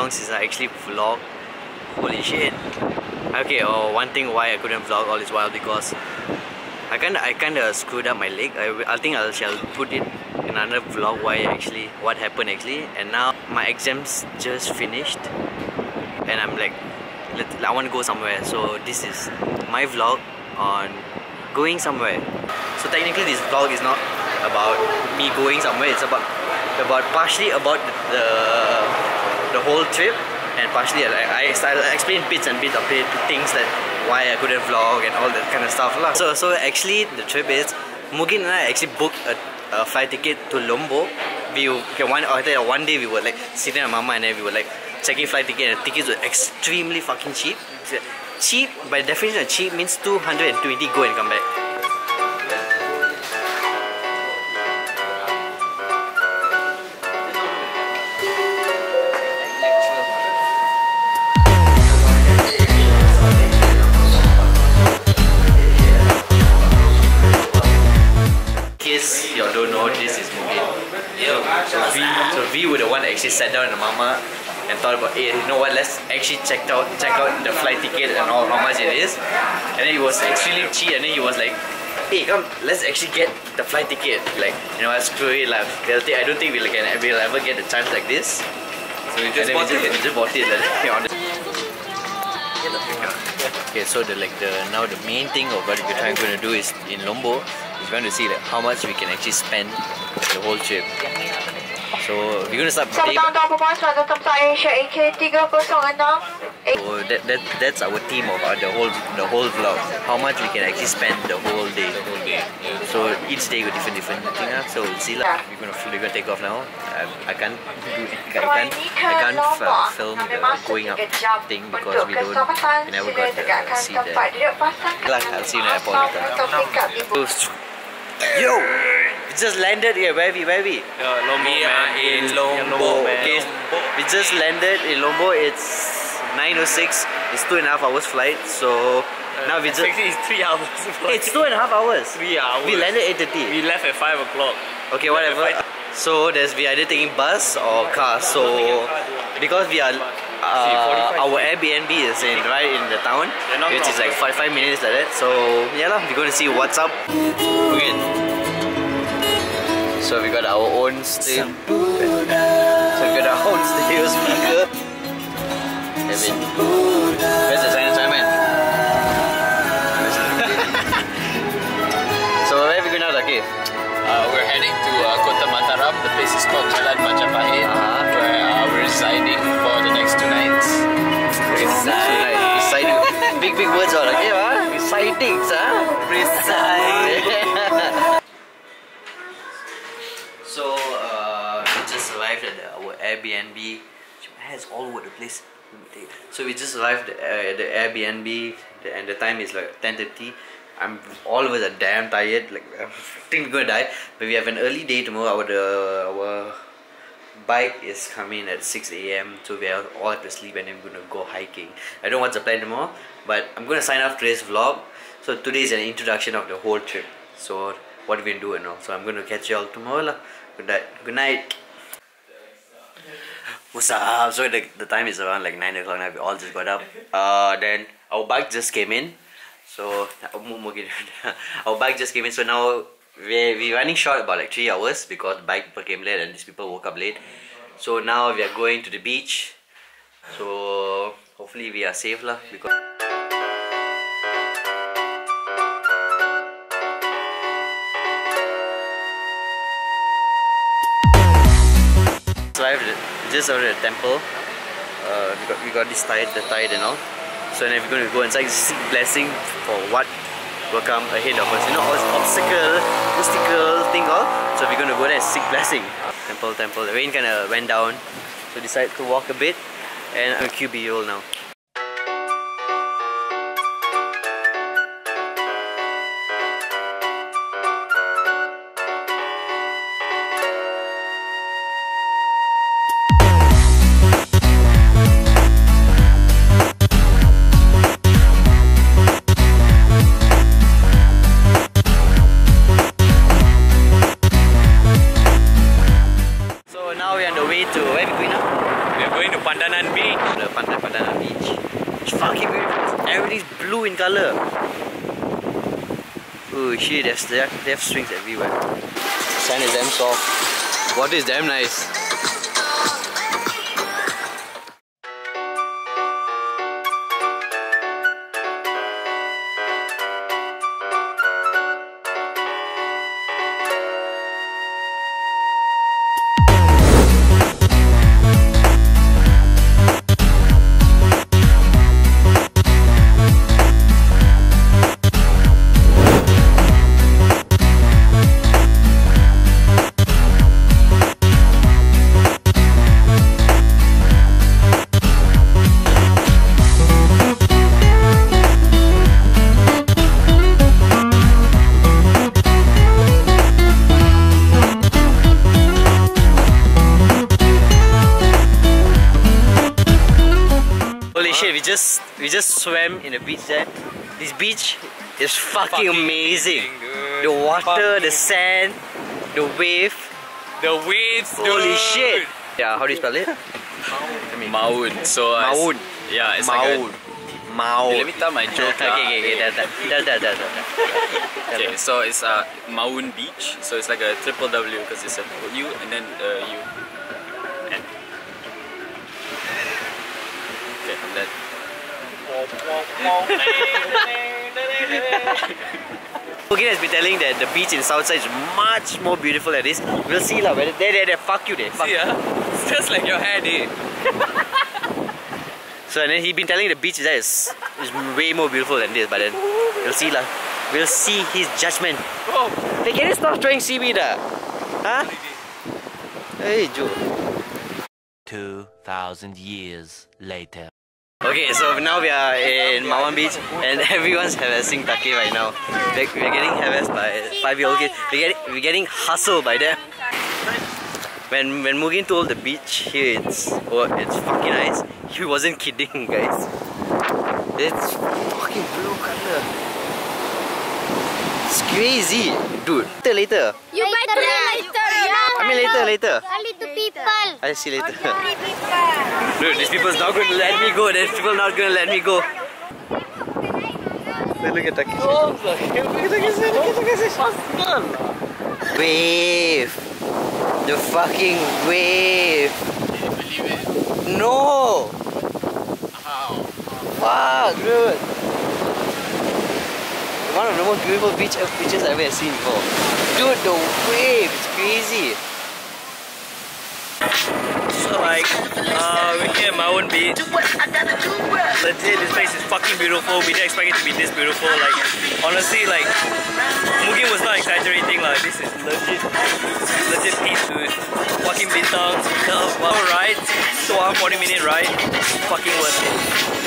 long since I actually vlogged. Holy shit. Okay, one thing why I couldn't vlog all this while, because I kinda screwed up my leg. I think I shall put it in another vlog what happened actually. And now my exams just finished and I'm like, I want to go somewhere. So this is my vlog on going somewhere. So technically this vlog is not about me going somewhere. It's about partially about the whole trip, and partially I explain bits and bits of it, things that why I couldn't vlog and all that kind of stuff lah. So actually the trip is Mugin and I actually booked a flight ticket to Lombok. One day we were like sitting with Mama and then we were like checking flight ticket, and the tickets were extremely fucking cheap. Cheap, by definition of cheap means 220 go and come back. You don't know, this is Mugin. So we were the one that actually sat down with Mama and thought about, hey, you know what, let's actually check out the flight ticket and all, how much it is. And then it was extremely cheap, and then he was like, hey, come, let's actually get the flight ticket. Like, you know, screw it, like, I don't think we'll ever get a chance like this. So we just bought it. Okay, so now the main thing of what we're going to do is in Lombok, we're going to see like, how much we can actually spend the whole trip. So we're going to start. So that's our theme of the whole vlog. How much we can actually spend the whole day. So each day with different thing. So we'll see lah. We're gonna take off now. I can't film the going up thing because we never got to see the. I'll see you in the airport later. Yo, we just landed here. Where we? Lombok, man. In Lombok. Okay, we just landed in Lombok. It's 9:06. It's 2.5 hours flight. So now we just. It's 3 hours. It's 2.5 hours. 3 hours. We landed 8:30. We left at 5 o'clock. Okay, whatever. So we either taking bus or car. So because we are. Our Airbnb is right in the town, which is like 5 minutes like that. So yeah lah, we're going to see what's up. Okay. So we got our own stereo speaker. Kevin, where's the Simon? So where are we going now, Thaqif? We're heading to Kota Mataram. The place is called Jalan Majapahit, where we're residing for the next 2 nights. Residing. Big words all okay, residing, So we just arrived at our Airbnb. My hair's all over the place. So we just arrived at the Airbnb, and the time is like 10:30. All of us are damn tired. Like I think we're gonna die. But we have an early day tomorrow. Our bike is coming at 6 AM. So we all have to sleep, and then we're gonna go hiking. I don't know what's the plan tomorrow, but I'm gonna sign off today's vlog. So today is an introduction of the whole trip. So what we're gonna do and all. So I'm gonna catch you all tomorrow lah. Good night. What's up? So the time is around like 9 o'clock now. We all just got up. Then our bike just came in. So our bike just came in. So now we're running short about like 3 hours because bike people came late and these people woke up late. So now we are going to the beach. So hopefully we are safe lah, because just out of the temple. We got this tide and all. So then we're going to go inside, seek blessing for what will come ahead of us. You know, all this obstacle thing all. So we're going to go there and seek blessing. Temple. The rain kind of went down, so decided to walk a bit, and I'm QB now. We're going to Pandanan Beach. fucking beautiful. Everything's blue in color. Oh shit, they have swings everywhere. Sand is damn soft. Water is damn nice. We just swam in the beach there. This beach is fucking amazing. The water, the sand, the wave. The waves, Holy shit! Yeah, how do you spell it? Maun. So Maun. Yeah, it's Maun. like Maun. let me tell my joke. Okay, Okay, so it's Maun Beach. So it's like a triple W because it's a U and then U. And okay, I'm dead. Mugen has been telling that the beach in Southside is much more beautiful than this. We'll see lah. There, fuck you there. Fuck. See, it's just like your head, eh? So and then he been telling the beach there is way more beautiful than this, but then we'll see lah. We'll see his judgment. Oh. Hey, can you stop throwing seaweed? Huh? Hey, Joe. 2,000 years later. Okay, so now we are in Mawan Beach and everyone's harassing Thaqif right now. Like, we're getting harassed by 5-year-old kids. We're getting hustled by them. When Mugen told the beach here it's fucking nice, he wasn't kidding, guys. It's fucking blue color. It's crazy, dude. Later. You buy to me later. I mean later. Only to people. I'll see later. Dude, these people's not going to let me go. These people not going to let me go. Look at Thaqif. Wave. The fucking wave. Can you believe it? No. How? Fuck, dude. One of the most beautiful beaches I've ever seen before. Dude, the wave, it's crazy. So like, we're here at Mawan Beach. Legit, this place is fucking beautiful. We didn't expect it to be this beautiful. Like, honestly, like, Mugen was not exaggerating. Like, this is legit peace, dude. Fucking bintang, wow, ride, 40-minute ride, fucking worth it.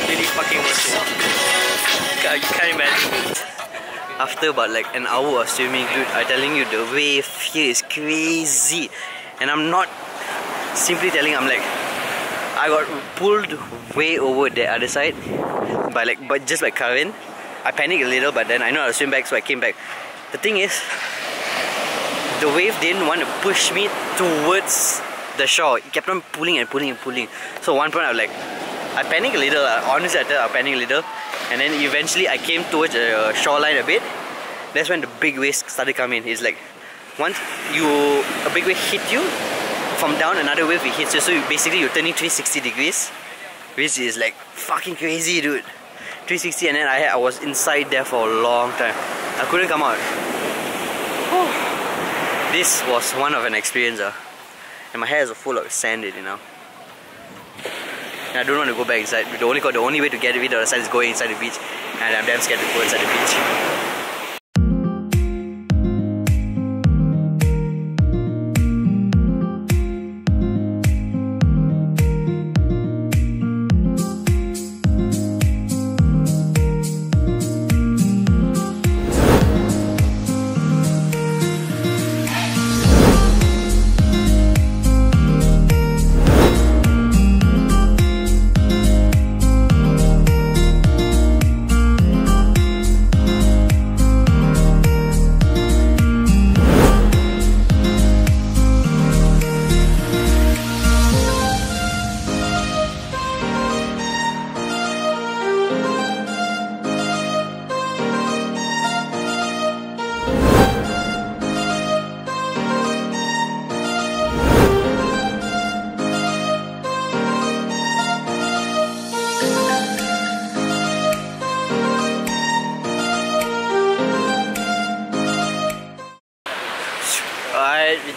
Really fucking worth it. You can't imagine. After about like an hour of swimming, dude, I'm telling you, the wave here is crazy. And I'm not simply telling, I'm like, I got pulled way over the other side but just by current. I panicked a little, but then I know how to swim back, so I came back. The thing is, the wave didn't want to push me towards the shore. It kept on pulling and pulling and pulling. So at one point I was like, I panicked a little. Honestly, I panicked a little. And then eventually I came towards the shoreline a bit. That's when the big waves started coming. It's like, once a big wave hit you, from down another wave it hits you. So you're turning 360 degrees. Which is like fucking crazy, dude. 360, and then I was inside there for a long time. I couldn't come out. This was one of an experience. And my hair is full of sand, you know. I don't want to go back inside. The only way to get rid of the sand is going inside the beach, and I'm damn scared to go inside the beach.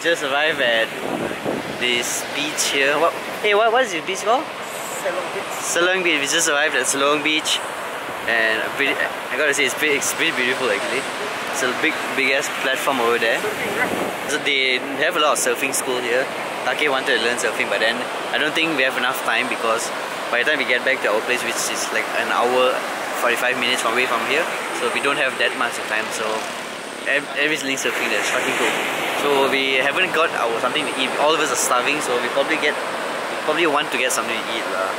just arrived at this beach here. What is this beach called? Selong Beach. We just arrived at Selong Beach, and I gotta say it's pretty beautiful actually. It's a big ass platform over there. So they have a lot of surfing school here. Thaqif wanted to learn surfing, but then I don't think we have enough time because by the time we get back to our place, which is like an hour 45 minutes away from here, so we don't have that much of time. So everything surfing there is fucking cool. So we haven't got our something to eat. All of us are starving, so we probably want to get something to eat lah.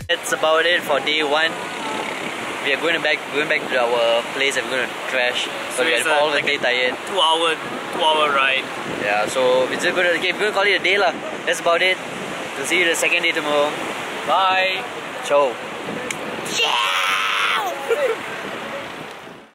That's about it for day one. We are going back to our place and we're going to crash. So we are all really tired. 2 hour ride. Yeah, so we're just going to call it a day lah. That's about it. We'll see you the second day tomorrow. Bye. Ciao. Ciao!